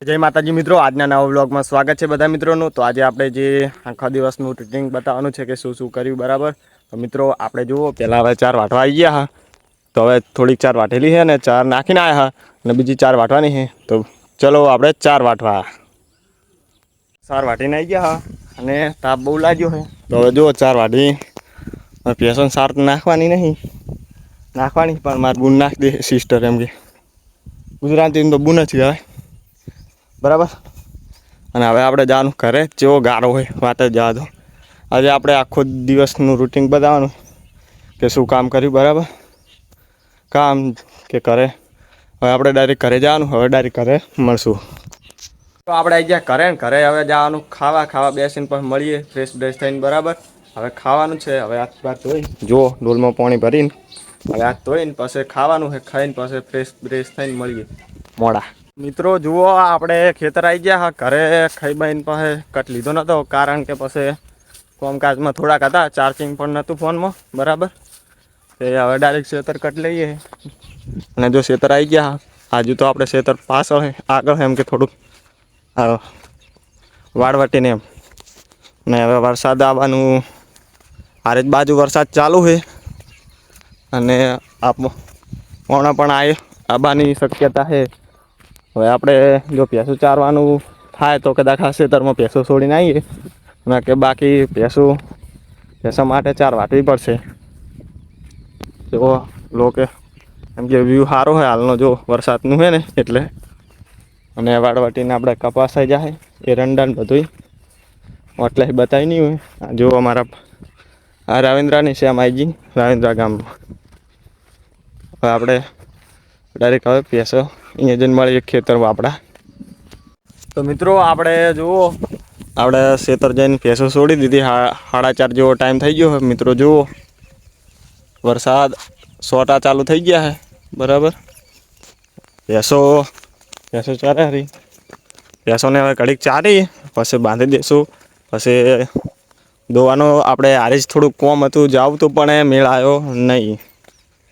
જય માતાજી મિત્રો, આજના નવા વ્લોગમાં સ્વાગત છે બધા મિત્રોનું। તો આજે આપણે જે આખા દિવસનું રૂટિન બતાવવાનું છે કે શું શું કર્યું બરાબર। તો મિત્રો આપણે જુઓ પહેલાં હવે 4 વાટવા આવી ગયા હા। તો હવે થોડીક 4 વાટેલી છે ને 4 નાખીને આવ્યા હા અને બીજી 4 વાટવાની છે। તો ચલો આપણે 4 વાટવા 4 વાટીને આવી ગયા હા અને તાપ બહુ લાગ્યો છે। તો હવે જુઓ 4 વાટી પેસન સાર નાખવાની નહીં, નાખવાની પણ મારે બૂન નાખી દે સિસ્ટર, એમ કે ગુજરાતી તો બૂન જ કહેવાય બરાબર। અને હવે આપણે જવાનું ઘરે, જેવો ગારો હોય વાત જ જવા દો। આજે આપણે આખો દિવસનું રૂટિન બતાવવાનું કે શું કામ કર્યું બરાબર, કામ કે કરે। હવે આપણે ડાયરેક્ટ ઘરે જવાનું, હવે ડાયરેક્ટ ઘરે મળશું। તો આપણે આવી ગયા ઘરે ને ઘરે હવે જવાનું ખાવા બેસીને પછી મળીએ ફ્રેશ બ્રેશ થઈને બરાબર। હવે ખાવાનું છે, હવે હાથ બાથ ધોઈ જો ડોલમાં પાણી ભરીને હવે હાથ ધોઈને પછી ખાવાનું છે, ખાઈને પછી ફ્રેશ બ્રેશ થઈને મળીએ મોડા। મિત્રો જુઓ આપણે ખેતર આવી ગયા હા ઘરે, ખાઈ બાઈને પાસે કટ લીધો નહોતો કારણ કે પછી કામકાજમાં થોડાક હતા, ચાર્જિંગ પણ નહોતું ફોનમાં બરાબર। એ હવે ડાયરેક્ટ ખેતર કટ લઈએ અને જો ખેતર આવી ગયા આજુ તો આપણે ખેતર પાછળ આગળ એમ કે થોડુંક વાળવટીને એમ ને હવે વરસાદ આવવાનું હારે જ બાજુ વરસાદ ચાલુ છે અને પણ આવવાની શક્યતા છે। હવે આપણે જો ભેંસું ચારવાનું થાય તો કદાચ આ ખેતરમાં ભેંસો છોડીને આવીએ, ના કે બાકી ભેંસો માટે 4 વાટવી પડશે। જો લોકો એમ કે વ્યૂ સારો હોય હાલનો જો વરસાદનું છે ને એટલે, અને વાળવાટીને આપણે કપાસ થઈ જાય એરંડા ને બધું એટલે બતાવી નહીં હોય। જો અમારા આ રાવેન્દ્રાની છે માઈજી રાવેન્દ્રા ગામમાં। હવે આપણે ડાયરેક્ટ હવે ભેંસો અહીંયા જઈને મળીએ ખેતરમાં આપણા। તો મિત્રો આપણે જુઓ આપણે ખેતર જઈને ભેંસો છોડી દીધી, 4:30 જેવો ટાઈમ થઈ ગયો મિત્રો। જુઓ વરસાદ સોટા ચાલુ થઈ ગયા છે બરાબર। ભેંસો ચારે હરી ભેંસોને હવે ઘડીક ચારી પછી બાંધી દઈશું। પછી દોવાનો આપણે હારે જ થોડુંક કોમ હતું, જાવું તો પણ મેળ આવ્યો નહીં,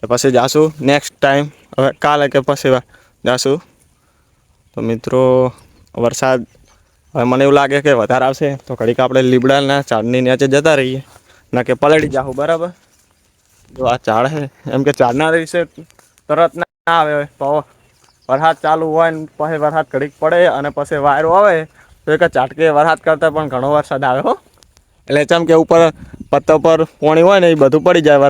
પછી જાશું નેક્સ્ટ ટાઈમ, હવે કાલે કે પછી જાશું। તો મિત્રો વરસાદ હવે મને એવું લાગે કે વધારે આવશે તો ઘડીક આપણે લીમડાના ઝાડની નીચે જતા રહીએ, ના કે પલળી જાઉં બરાબર। જો આ ઝાડ છે એમ કે ઝાડના વિશે તરત ના આવે તો વરસાદ ચાલુ હોય ને પછી વરસાદ ઘડીક પડે અને પછી વાયરો આવે તો એક ઝાટકે વરસાદ કરતાં પણ ઘણો વરસાદ આવે હો। એટલે ચમ કે ઉપર પત્તા પર પાણી હોય ને એ બધું પડી જાય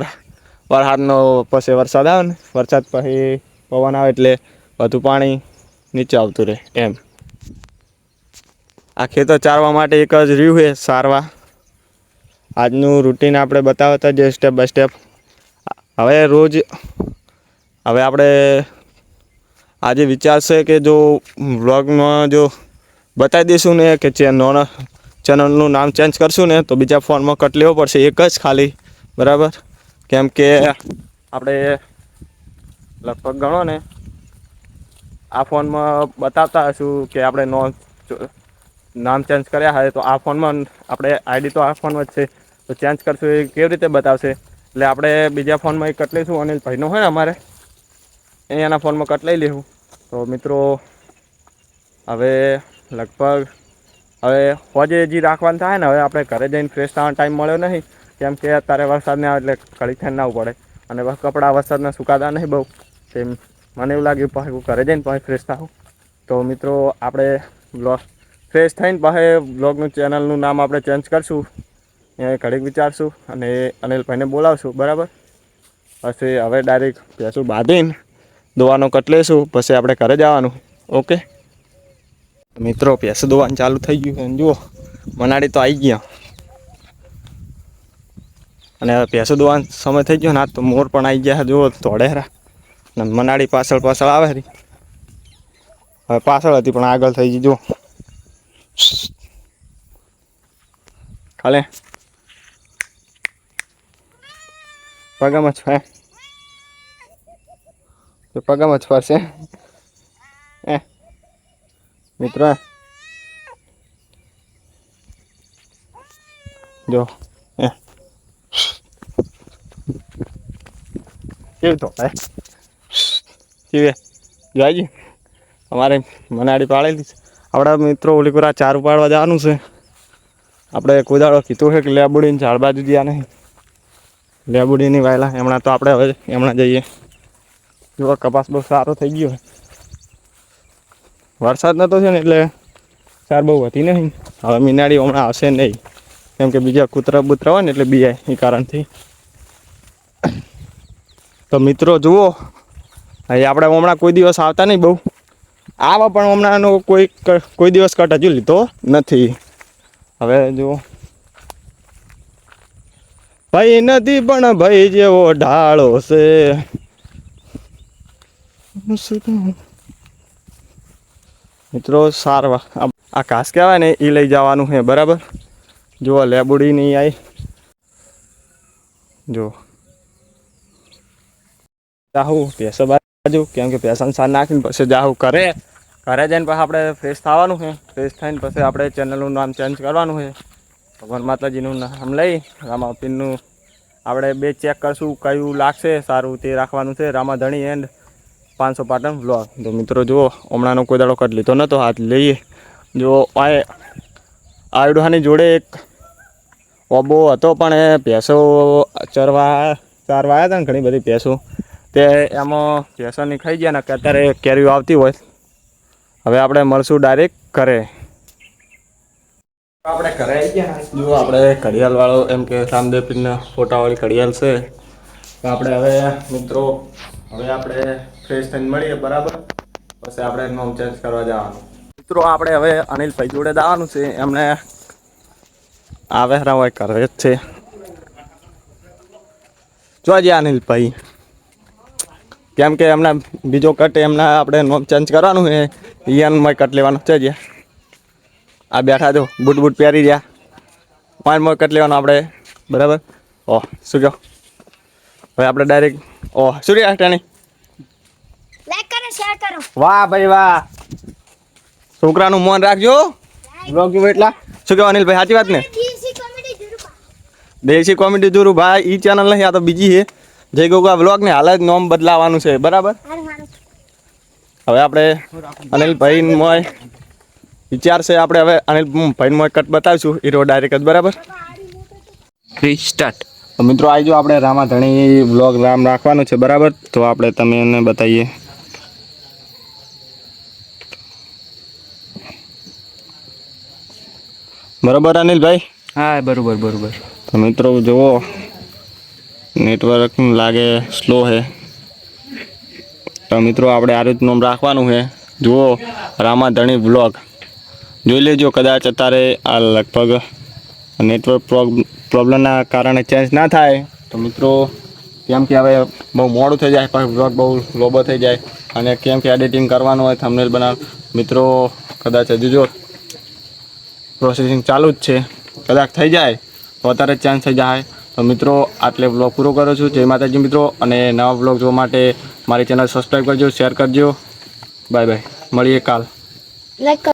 વરસાદનો, પછી વરસાદ આવે ને વરસાદ પછી પવન આવે એટલે બધું પાણી નીચે આવતું રહે એમ। આ ખેતર ચારવા માટે એક જ રહ્યું છે સારવા। આજનું રૂટીન આપણે બતાવતા જ સ્ટેપ બાય સ્ટેપ। હવે આપણે આજે વિચાર છે કે જો વ્લોગમાં જો બતાવી દઈશું ને કે ચેનલનું નામ ચેન્જ કરશું ને તો બીજા ફોનમાં કટ લેવો પડશે એક જ ખાલી બરાબર। કેમ કે આપણે લગભગ ગણો ને આ ફોનમાં બતાવતા હશું કે આપણે નામ ચેન્જ કર્યા હોય તો આ ફોનમાં આપણે આઈડી તો આ ફોનમાં જ છે, તો ચેન્જ કરશું એ કેવી રીતે બતાવશે। એટલે આપણે બીજા ફોનમાં એક કટ લઈશું, અનિલ ભાઈનો હોય ને અમારે અહીંયાના ફોનમાં કટ લઈ લઈશું। તો મિત્રો હવે લગભગ હવે હોજે હજી રાખવાનું થાય ને, હવે આપણે ઘરે જઈને ફ્રેશ થવાનો ટાઈમ મળ્યો નહીં કેમ કે અત્યારે વરસાદ ને આવે એટલે ઘડીક થઈને નાવું પડે અને બસ કપડાં વરસાદના સુકાતા નહીં બહુ, તેમ મને એવું લાગ્યું પછી ઘરે જઈને પછી ફ્રેશ થાઉં। તો મિત્રો આપણે ફ્રેશ થઈને પછી બ્લોગનું ચેનલનું નામ આપણે ચેન્જ કરશું, એ ઘડીક વિચારશું અને અનિલભાઈને બોલાવશું બરાબર। પછી હવે ડાયરેક્ટ ભેંસું બાંધીને દોવાનો કટ લઈશું, પછી આપણે ઘરે જવાનું ઓકે। મિત્રો ભેંસું દોવાનું ચાલુ થઈ ગયું છે, જુઓ મનાડી તો આવી ગયા અને હવે ભેંસું દોવાનો સમય થઈ ગયો ને આ તો મોર પણ આવી ગયા જુઓ ધોળેરા ને મનાડી પાછળ આવે રહી। હવે પાછળ હતી પણ આગળ થઈ ગઈ જુઓ ખાલે પગામાં જ ફરશે મિત્રો જો કેવી તો કેવી જોઈજી અમારે મનાડી પાળેલી છે આપણા મિત્રો ઓલીપુરા ચાર ઉપાડવા જવાનું છે. આપણે કોઈ દાડો કીધું છે કે લેબુડીને ઝાડ બાજુ ગયા નહીં. લેબુડીની વાયલા હમણાં તો આપણે હવે હમણાં જઈએ. જો કપાસ બહુ સારો થઈ ગયો. વરસાદ નતો છે ને એટલે ચાર બહુ હતી નહીં. હવે મીનાળી હમણાં આવશે નહીં, કેમ કે બીજા કૂતરા બૂતરા હોય ને એટલે બીજાય એ કારણથી. તો મિત્રો જુઓ, અહીં આપણે હમણાં કોઈ દિવસ આવતા નહીં બહુ આવા, પણ હમણાંનો કોઈ દિવસ કટ હજુ લીધો નથી. હવે જુઓ, ભાઈ નથી પણ ભાઈ જેવો ઢાળો છે. મિત્રો સારવા આ ઘાસ કહેવાય ને એ લઈ જવાનું છે, બરાબર. જુઓ લેબુડી નહીં આવી. જો જાહું ભેંસો બાજુ, કેમ કે ભેંસાને સાર નાખીને પછી જાહું ઘરે જઈને પછી આપણે ફ્રેશ થવાનું છે. ફ્રેશ થઈને પછી આપણે ચેનલનું નામ ચેન્જ કરવાનું છે. ભગવાન માતાજીનું નામ લઈ રામાપીરનું આપણે બે ચેક કરશું કયું લાગશે સારું તે રાખવાનું છે. Ramadhani and 500 Patan vlog. તો મિત્રો જુઓ, હમણાંનો કોઈ દાડો કટ લીધો નહોતો, હાથ લઈએ. જો આયડુહાની જોડે એક ઓબો હતો, પણ એ ભેંસો ચારવા આવ્યા હતા ને ઘણી બધી ભેંસો, તે એમાં ભેંસોની ખાઈ ગયા ને કે અત્યારે કેરીઓ આવતી હોય. હવે આપણે મળશું ડાયરેક્ટ ઘરે. આપણે ઘરે આવી ગયા. જો આપણે ઘડિયાળવાળો એમ કે રામદેવપીરના ફોટાવાળી ઘડિયાળ છે. તો આપણે હવે મિત્રો આપણે ફ્રેશ થઈને મળીએ, બરાબર. પછી આપણે નામ ચેન્જ કરવા જવાનું. મિત્રો આપણે હવે અનિલભાઈ જોડે જવાનું છે. એમને આવે હોય કરે જ છે. જોજે અનિલભાઈ, કેમ કે એમના બીજો કટ એમના આપણે નામ ચેન્જ કરવાનું છે. ઈયાનમાં કટ લેવાનું છે. જે આ બેઠા જો બૂટ પહેરી રહ્યા, માર કટ લેવાનું આપણે, બરાબર. ઓહ શું કહો, હવે આપણે ડાયરેક્ટ શું રહ્યા ટાણી. લાઈક કરો, શેર કરો. વાહ ભાઈ વાહ, છોકરાનું મન રાખજો. બ્લોગ જોવો એટલા. શું કહો અનિલભાઈ, સાચી વાત ને? દેશી કોમેડી જોરું ભાઈ. ઈ ચેનલ નહીં, આ તો બીજી છે. જય ગોગા વ્લોગ ને હાલ જ નામ બદલાવાનું છે, બરાબર. હવે આપણે અનિલભાઈ મોય વિચાર છે, આપણે હવે અનિલભાઈ મોય કટ બતાવીશું હીરો ડાયરેક્ટ જ, બરાબર. સ્ટાર્ટ. મિત્રો આવી જો, આપણે રામાધણી વ્લોગ નામ રાખવાનું છે, બરાબર. તો આપણે તમે એને બતાવીએ. બરોબર અનિલભાઈ? હા બરોબર. તો મિત્રો જુઓ, નેટવર્ક લાગે સ્લો છે. તો મિત્રો આપણે આ રીતનું નામ રાખવાનું છે. જુઓ રામાધણી વ્લોગ. જોઈ લેજો, કદાચ અત્યારે આ લગભગ નેટવર્ક પ્રોબ્લેમના કારણે ચેન્જ ના થાય તો મિત્રો, કેમ કે હવે બહુ મોડું થઈ જાય, પછી વ્લોગ બહુ લોબો થઈ જાય, અને કેમ કે એડિટિંગ કરવાનું હોય, થંબનેલ બનાવ. મિત્રો કદાચ હજુ જો પ્રોસેસિંગ ચાલુ જ છે, કદાચ થઈ જાય તો અત્યારે ચેન્જ થઈ જાય. તો મિત્રો આટલે વ્લોગ પૂરો કરું છું. જય માતાજી મિત્રો, અને નવા વ્લોગ જોવા માટે મારી ચેનલ સબસ્ક્રાઈબ કરજો, શેર કરજો. બાય બાય, મળીએ કાલ. લાઈક